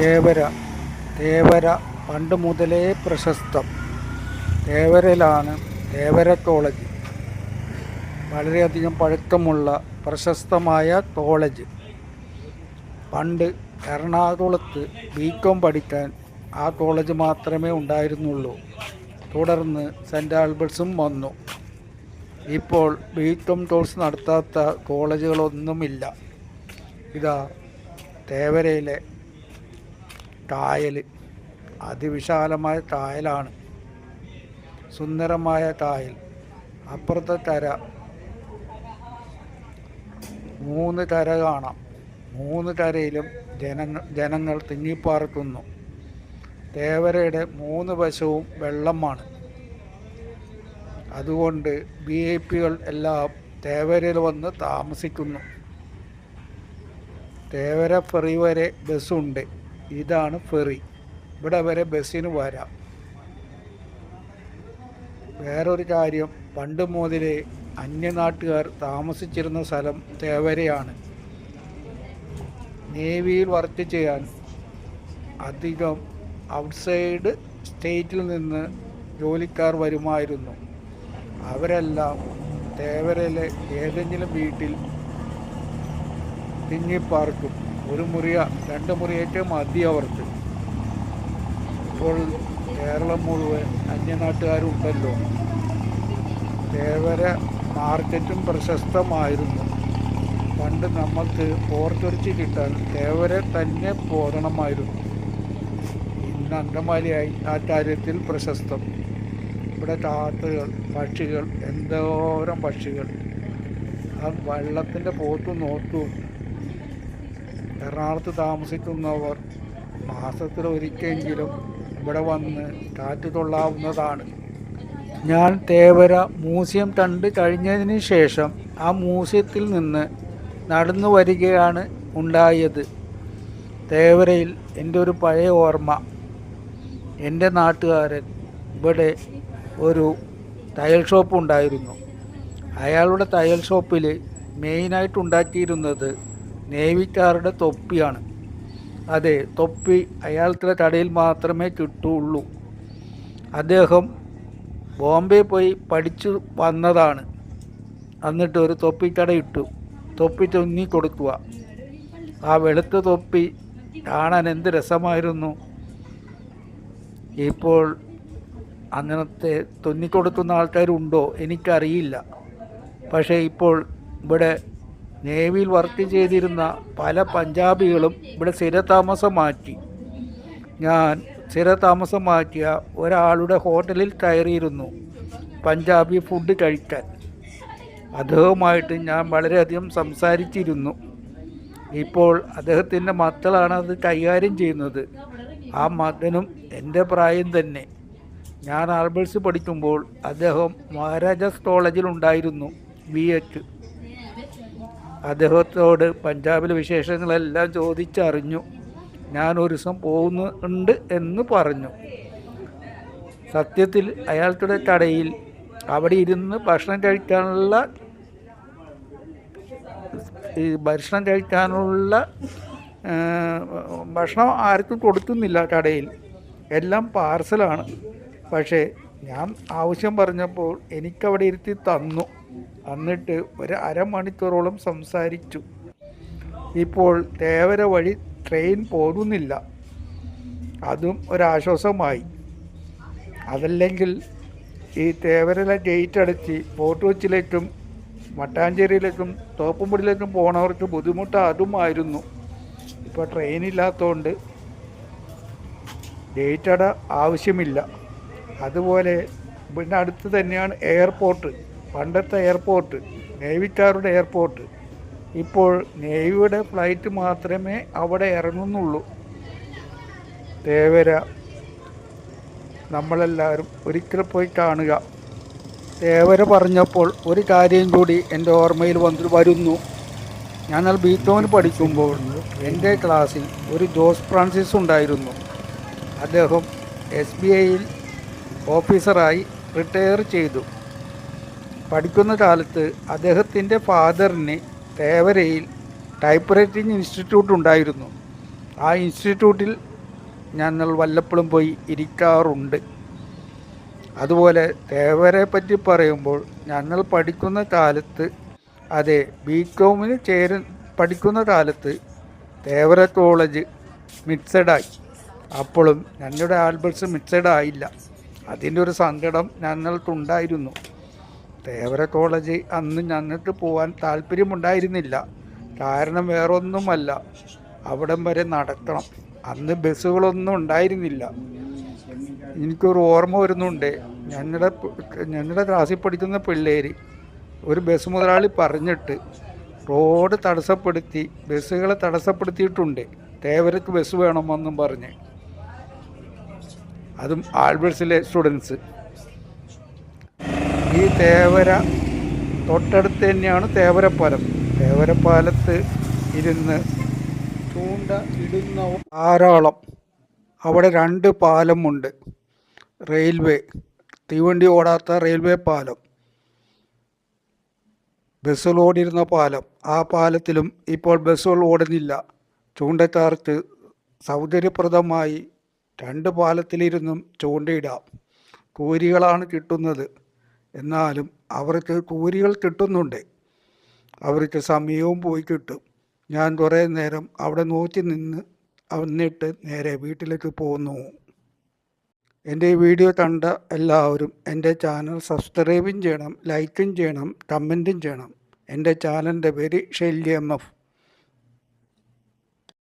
തേവര തേവര പണ്ട് മുതലേ പ്രശസ്തം. തേവരയിലാണ് തേവര കോളേജ്. വളരെയധികം പഴക്കമുള്ള പ്രശസ്തമായ കോളേജ്. പണ്ട് എറണാകുളത്ത് ബികോം പഠിക്കാൻ ആ കോളേജ് മാത്രമേ ഉണ്ടായിരുന്നുള്ളൂ. തുടർന്ന് സെൻറ്റ് ആൽബർട്ട്സും വന്നു. ഇപ്പോൾ ബികോം കോഴ്സ് നടത്താത്ത കോളേജുകളൊന്നുമില്ല. ഇതാ തേവരയിലെ കായൽ. അതിവിശാലമായ കായലാണ്. സുന്ദരമായ കായൽ. അപ്പുറത്തെ കര, 3 കര കാണാം. 3 കരയിലും ജനങ്ങൾ തിങ്ങിപ്പാർക്കുന്നു. തേവരയുടെ 3 വശവും വെള്ളമാണ്. അതുകൊണ്ട് VIP-കൾ എല്ലാം തേവരയിൽ വന്ന് താമസിക്കുന്നു. തേവര ഫെറി വരെ ബസ്സുണ്ട്. ഇതാണ് ഫെറി. ഇവിടെ വരെ ബസ്സിന് വരാം. വേറൊരു കാര്യം, പണ്ട് മുതലേ അന്യനാട്ടുകാർ താമസിച്ചിരുന്ന സ്ഥലം തേവരയാണ്. നേവിയിൽ വർക്ക് ചെയ്യാൻ അധികം ഔട്ട്സൈഡ് സ്റ്റേറ്റിൽ നിന്ന് ജോലിക്കാർ വരുമായിരുന്നു. അവരെല്ലാം തേവരയിലെ ഏതെങ്കിലും വീട്ടിൽ തിങ്ങിപ്പാർക്കും. 1 മുറിയോ 2 മുറിയൊക്കെ മതി അവർക്ക്. ഇപ്പോൾ കേരളം മുഴുവൻ അന്യനാട്ടുകാരുണ്ടല്ലോ. തേവര മാർക്കറ്റും പ്രശസ്തമായിരുന്നു. പണ്ട് നമുക്ക് പോർത്തിറച്ചി കിട്ടാൻ തേവര തന്നെ പോരണമായിരുന്നു. ഇന്ന് അങ്കമാലിയായി ആ കാര്യത്തിൽ പ്രശസ്തം. ഇവിടെ കാക്കകൾ, പക്ഷികൾ, എന്തോരം പക്ഷികൾ. ആ വെള്ളത്തിൻ്റെ പോത്തും നോക്കും. എറണാകുളത്ത് താമസിക്കുന്നവർ മാസത്തിലൊരിക്കലെങ്കിലും ഇവിടെ വന്ന് കാറ്റ് കൊള്ളാവുന്നതാണ്. ഞാൻ തേവര മ്യൂസിയം കണ്ട് കഴിഞ്ഞതിന് ശേഷം ആ മ്യൂസിയത്തിൽ നിന്ന് നടന്നു വരികയാണ് ഉണ്ടായത്. തേവരയിൽ എൻ്റെ ഒരു പഴയ ഓർമ്മ. എൻ്റെ നാട്ടുകാരൻ ഇവിടെ ഒരു തയ്യൽ ഷോപ്പ് ഉണ്ടായിരുന്നു. അയാളുടെ തയ്യൽ ഷോപ്പിൽ മെയിനായിട്ട് ഉണ്ടാക്കിയിരുന്നത് നേവിക്കാരുടെ തൊപ്പിയാണ്. അതെ, തൊപ്പി അയാളുടെ കടയിൽ മാത്രമേ കിട്ടുള്ളൂ. അദ്ദേഹം ബോംബെ പോയി പഠിച്ചു വന്നതാണ്. എന്നിട്ട് ഒരു തൊപ്പിക്കട ഇട്ടു. തൊപ്പി തുന്നി കൊടുക്കുക. ആ വെളുത്ത തൊപ്പി കാണാൻ എന്ത് രസമായിരുന്നു. ഇപ്പോൾ അങ്ങനത്തെ തുന്നിക്കൊടുക്കുന്ന ആൾക്കാരുണ്ടോ എനിക്കറിയില്ല. പക്ഷേ ഇപ്പോൾ ഇവിടെ നേവിയിൽ വർക്ക് ചെയ്തിരുന്ന പല പഞ്ചാബികളും ഇവിടെ സ്ഥിരതാമസം മാറ്റി. ഞാൻ സ്ഥിരതാമസം മാറ്റിയ ഒരാളുടെ ഹോട്ടലിൽ കയറിയിരുന്നു പഞ്ചാബി ഫുഡ് കഴിക്കാൻ. അദ്ദേഹവുമായിട്ട് ഞാൻ വളരെയധികം സംസാരിച്ചിരുന്നു. ഇപ്പോൾ അദ്ദേഹത്തിൻ്റെ മക്കളാണ് അത് കൈകാര്യം ചെയ്യുന്നത്. ആ മകനും എൻ്റെ പ്രായം തന്നെ. ഞാൻ ആൽബർട്ട്സ് പഠിക്കുമ്പോൾ അദ്ദേഹം മഹാരാജാസ് കോളേജിലുണ്ടായിരുന്നു, BH. അദ്ദേഹത്തോട് പഞ്ചാബിലെ വിശേഷങ്ങളെല്ലാം ചോദിച്ചറിഞ്ഞു. ഞാൻ ഒരു ദിവസം പോകുന്നുണ്ട് എന്ന് പറഞ്ഞു. സത്യത്തിൽ അയാൾക്കുടെ കടയിൽ അവിടെ ഇരുന്ന് ഭക്ഷണം കഴിക്കാനുള്ള ഭക്ഷണം ആർക്കും കൊടുക്കുന്നില്ല കടയിൽ. എല്ലാം പാർസലാണ്. പക്ഷേ ഞാൻ ആവശ്യം പറഞ്ഞപ്പോൾ എനിക്കവിടെ ഇരുത്തി തന്നു. എന്നിട്ട് ഒരു അരമണിക്കൂറോളം സംസാരിച്ചു. ഇപ്പോൾ തേവര വഴി ട്രെയിൻ പോകുന്നില്ല. അതും ഒരാശ്വാസമായി. അതല്ലെങ്കിൽ ഈ തേവരയിലെ ഗേറ്റ് അടച്ച് ഫോർട്ട് കൊച്ചിയിലേക്കും മട്ടാഞ്ചേരിയിലേക്കും തോപ്പുംപടിയിലേക്കും പോണവർക്ക് ബുദ്ധിമുട്ട് അതുമായിരുന്നു. ഇപ്പോൾ ട്രെയിനില്ലാത്തതുകൊണ്ട് ഗേറ്റ് അട ആവശ്യമില്ല. അതുപോലെ പിന്നെ അടുത്ത് തന്നെയാണ് എയർപോർട്ട്. പണ്ടത്തെ എയർപോർട്ട്, നേവിക്കാരുടെ എയർപോർട്ട്. ഇപ്പോൾ നേവിയുടെ ഫ്ലൈറ്റ് മാത്രമേ അവിടെ ഇറങ്ങുന്നുള്ളൂ. തേവര നമ്മളെല്ലാവരും ഒരിക്കൽ പോയി കാണുക. തേവര പറഞ്ഞപ്പോൾ ഒരു കാര്യം കൂടി എൻ്റെ ഓർമ്മയിൽ വരുന്നു. ഞങ്ങൾ ബികോമിന് പഠിക്കുമ്പോൾ എൻ്റെ ക്ലാസ്സിൽ ഒരു ജോസ് ഫ്രാൻസിസ് ഉണ്ടായിരുന്നു. അദ്ദേഹം SBIയിൽ ഓഫീസറായി റിട്ടയർ ചെയ്തു. പഠിക്കുന്ന കാലത്ത് അദ്ദേഹത്തിൻ്റെ ഫാദറിന് തേവരയിൽ ടൈപ്പ് റൈറ്റിംഗ് ഇൻസ്റ്റിറ്റ്യൂട്ട് ഉണ്ടായിരുന്നു. ആ ഇൻസ്റ്റിറ്റ്യൂട്ടിൽ ഞങ്ങൾ വല്ലപ്പോഴും പോയി ഇരിക്കാറുണ്ട്. അതുപോലെ തേവരെ പറ്റി പറയുമ്പോൾ ഞങ്ങൾ പഠിക്കുന്ന കാലത്ത്, അതെ, ബികോമിന് പഠിക്കുന്ന കാലത്ത് തേവര കോളേജ് മിക്സഡായി. അപ്പോഴും ഞങ്ങളുടെ ആൽബർട്സ് മിക്സഡ് ആയില്ല. അതിൻ്റെ ഒരു സങ്കടം ഞങ്ങൾക്കുണ്ടായിരുന്നു. തേവര കോളേജ് അന്ന് ഞങ്ങൾക്ക് പോകാൻ താല്പര്യമുണ്ടായിരുന്നില്ല. കാരണം വേറൊന്നുമല്ല, അവിടം വരെ നടക്കണം. അന്ന് ബസ്സുകളൊന്നും ഉണ്ടായിരുന്നില്ല. എനിക്കൊരു ഓർമ്മ വരുന്നുണ്ട്, ഞങ്ങളുടെ ക്ലാസ്സിൽ പഠിക്കുന്ന പിള്ളേർ ഒരു ബസ് മുതലാളി പറഞ്ഞിട്ട് റോഡ് തടസ്സപ്പെടുത്തി, ബസ്സുകളെ തടസ്സപ്പെടുത്തിയിട്ടുണ്ട്, തേവരക്ക് ബസ് വേണമെന്നും പറഞ്ഞ്. അതും ആൽബർട്സിലെ സ്റ്റുഡൻസ്. ഈ തേവര തൊട്ടടുത്ത് തന്നെയാണ് തേവരപ്പാലം. തേവരപ്പാലത്ത് ഇരുന്ന് ചൂണ്ട ഇടുന്ന ധാരാളം. അവിടെ 2 പാലമുണ്ട്. റെയിൽവേ, തീവണ്ടി ഓടാത്ത റെയിൽവേ പാലം, ബസ്സുകൾ ഓടിയിരുന്ന പാലം. ആ പാലത്തിലും ഇപ്പോൾ ബസ്സുകൾ ഓടുന്നില്ല. ചൂണ്ടക്കാർക്ക് സൗകര്യപ്രദമായി 2 പാലത്തിലിരുന്നും ചൂണ്ടയിടാം. കൂലികളാണ് കിട്ടുന്നത്. എന്നാലും അവർക്ക് കൂലികൾ കിട്ടുന്നുണ്ട്. അവർക്ക് സമയവും പോയി കിട്ടും. ഞാൻ കുറേ നേരം അവിടെ നോക്കി നിന്ന് എന്നിട്ട് നേരെ വീട്ടിലേക്ക് പോന്നു. എൻ്റെ ഈ വീഡിയോ കണ്ട എല്ലാവരും എൻ്റെ ചാനൽ സബ്സ്ക്രൈബും ചെയ്യണം, ലൈക്കും ചെയ്യണം, കമൻറ്റും ചെയ്യണം. എൻ്റെ ചാനലിൻ്റെ പേര് ഷെല്ലി MF.